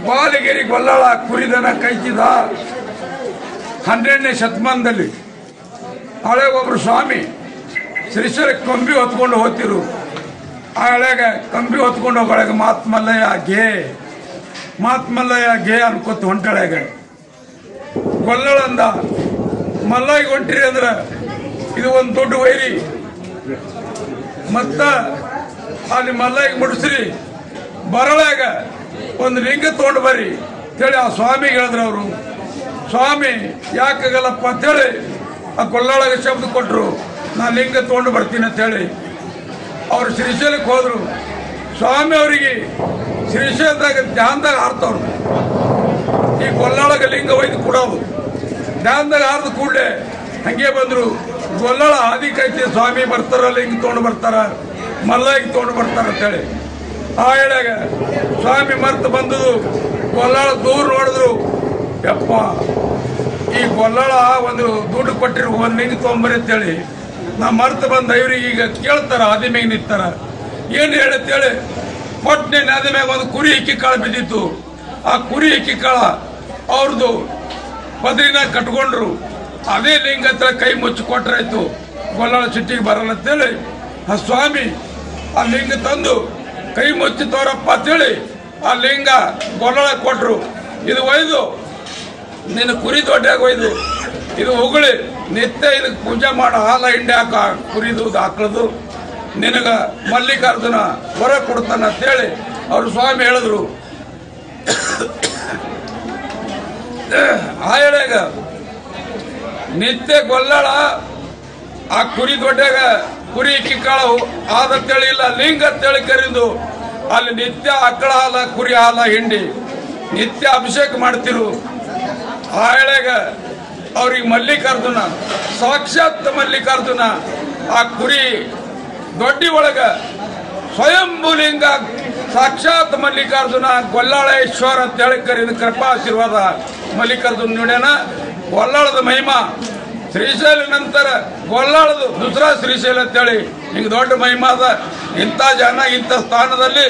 ಬಾಲಗಿರಿ ಗೊಲ್ಲಳ ಕುರಿದನ ಕೈಚಿದ 12ನೇ ಶತಮಾನದಲ್ಲಿ ಹಳೆ ಒಬ್ರು ಸ್ವಾಮಿ ಶ್ರೀಶೈಲ ಕಂಬಿ ಹೊತ್ಕೊಂಡು ಹೋಗ್ತಿರು. ಆ ಹಳೆಗೆ ಕಂಬಿ ಹೊತ್ಕೊಂಡು ಹೋಗೋಳಗೆ ಮಾತ್ಮಲ್ಲಯ್ಯ ಘೇ ಅನ್ಕೋತ ಹೊಂಟಳೆಗೆ ಗೊಲ್ಲಳಂದ ಮಲ್ಲಯ್ಯ ಹೊಂಟಿರಿ ಅಂದ್ರೆ ಇದು ಒಂದು ದೊಡ್ಡ ವೈರಿ, ಮತ್ತ ಅಲ್ಲಿ ಮಲ್ಲಯ್ಯ ಮುಡಿಸ್ರಿ ಬರಳಾಗ ಒಂದು ಲಿಂಗ ತಗೊಂಡು ಬರ್ರಿ ಅಂತೇಳಿ ಆ ಸ್ವಾಮಿಗೆ ಹೇಳಿದ್ರು. ಅವರು ಸ್ವಾಮಿ ಯಾಕಾಗಲ್ಲಪ್ಪ ಅಂತೇಳಿ ಆ ಗೊಲ್ಲಳಗೆ ಶಬ್ದ ಕೊಟ್ಟರು, ನಾ ಲಿಂಗ ತಗೊಂಡು ಬರ್ತೀನಿ ಅಂತೇಳಿ ಅವ್ರು ಶ್ರೀಶೈಲಕ್ಕೆ ಹೋದ್ರು. ಸ್ವಾಮಿ ಅವರಿಗೆ ಶ್ರೀಶೈಲದಾಗ ಧ್ಯಾನದಾಗ ಹಾರ್ತವ್ರು. ಈ ಗೊಲ್ಲಳಗೆ ಲಿಂಗ ಒಯ್ದು ಕೊಡೋದು ಧ್ಯಾನದಾಗ ಹಾರ್ದ ಕೂಡಲೇ ಹಂಗೆ ಬಂದ್ರು. ಗೊಲ್ಲಳ ಹಾದಿ ಕೈತಿ ಸ್ವಾಮಿ ಬರ್ತಾರ, ಲಿಂಗ ತಗೊಂಡು ಬರ್ತಾರ, ಮಲ್ಲಯ್ಯ ತಗೊಂಡು ಬರ್ತಾರ ಅಂತೇಳಿ ಆ ಹೇಳಾಗ ಸ್ವಾಮಿ ಮರ್ತು ಬಂದದು. ಗೊಲ್ಲಳ ದೂರ ನೋಡಿದ್ರು, ಯಪ್ಪ ಈ ಗೊಲ್ಲಳ ಒಂದು ದುಡ್ಡು ಕೊಟ್ಟಿರು ಒಂದು ಲಿಂಗ ತೊಗೊಂಬರಿ ಅಂತೇಳಿ ನಾ ಮರ್ತು ಬಂದ. ಇವ್ರಿಗೆ ಈಗ ಕೇಳ್ತಾರ, ಹಾದಿ ಮ್ಯಾಗ ನಿಂತಾರ, ಏನು ಹೇಳತ್ತೇಳಿ ಕೊಟ್ಟನೆ ನದಿ ಮ್ಯಾಗ ಒಂದು ಕುರಿ ಇಕ್ಕಿ ಕಾಳು ಬಿದ್ದಿತ್ತು. ಆ ಕುರಿ ಇಕ್ಕಿ ಕಾಳ ಅವ್ರದ್ದು ಬದ್ರಿನ ಕಟ್ಕೊಂಡ್ರು. ಅದೇ ಲಿಂಗ ಹತ್ರ ಕೈ ಮುಚ್ಚಿ ಕೊಟ್ರಾಯ್ತು. ಗೊಲ್ಲಳ ಸಿಟ್ಟಿಗೆ ಬರಲ್ಲ ಅಂತೇಳಿ ಆ ಸ್ವಾಮಿ ಆ ಲಿಂಗ ತಂದು ಕೈ ಮುಚ್ಚಿ ತೋರಪ್ಪ ಅಂತೇಳಿ ಆ ಲಿಂಗ ಗೊಲ್ಲಳ ಕೊಟ್ರು. ಇದು ಒಯ್ದು ನಿನ್ನ ಕುರಿ ದೊಡ್ಡಾಗ ಒಯ್ದು ಇದು ಉಗುಳಿ ನಿತ್ಯ ಇದಕ್ಕೆ ಪೂಜೆ ಮಾಡೋ ಹಾಲ ಹಿಂಡಿ ಹಾಕ ಕುರಿದು ಹಾಕಳದು ನಿನಗ ಮಲ್ಲಿಕಾರ್ಜುನ ಹೊರ ಕೊಡ್ತಾನ ಅಂತೇಳಿ ಅವ್ರು ಸ್ವಾಮಿ ಹೇಳಿದ್ರು. ಆ ಹೇಳಾಗ ನಿತ್ಯ ಗೊಲ್ಲಳ ಆ ಕುರಿ ದೊಡ್ಡಾಗ ಕುರಿ ಕಿಕ್ಕಾಳ ಆದಂತೇಳಿ ಇಲ್ಲ ಲಿಂಗ ಅಂತೇಳಿ ಕರೆದು ಅಲ್ಲಿ ನಿತ್ಯ ಆಕಳ ಹಾಲ ಕುರಿ ಹಾಲ ಹಿಂಡಿ ನಿತ್ಯ ಅಭಿಷೇಕ ಮಾಡ್ತಿರು. ಆ ಹೇಳಾಗ ಅವ್ರಿಗೆ ಮಲ್ಲಿಕಾರ್ಜುನ ಸಾಕ್ಷಾತ್ ಮಲ್ಲಿಕಾರ್ಜುನ ಆ ಕುರಿ ದೊಡ್ಡಿ ಒಳಗ ಸ್ವಯಂಭೂಲಿಂಗ ಸಾಕ್ಷಾತ್ ಮಲ್ಲಿಕಾರ್ಜುನ ಗೊಲ್ಲಾಳೇಶ್ವರ ಅಂತ ಹೇಳಿ ಕರೆದು ಕೃಪಾ ಆಶೀರ್ವಾದ ಮಲ್ಲಿಕಾರ್ಜುನ ನೋಡ್ಯಾನ. ಗೊಲ್ಲಾಳದ ಮಹಿಮಾ ಶ್ರೀಶೈಲ ನಂತರ ಗೊಲ್ಲಾಳದು ದುಸರಾ ಶ್ರೀಶೈಲ ಅಂತೇಳಿ ಹಿಂಗೆ ದೊಡ್ಡ ಮಹಿಮಾ ಅದ. ಇಂಥ ಜನ ಇಂಥ ಸ್ಥಾನದಲ್ಲಿ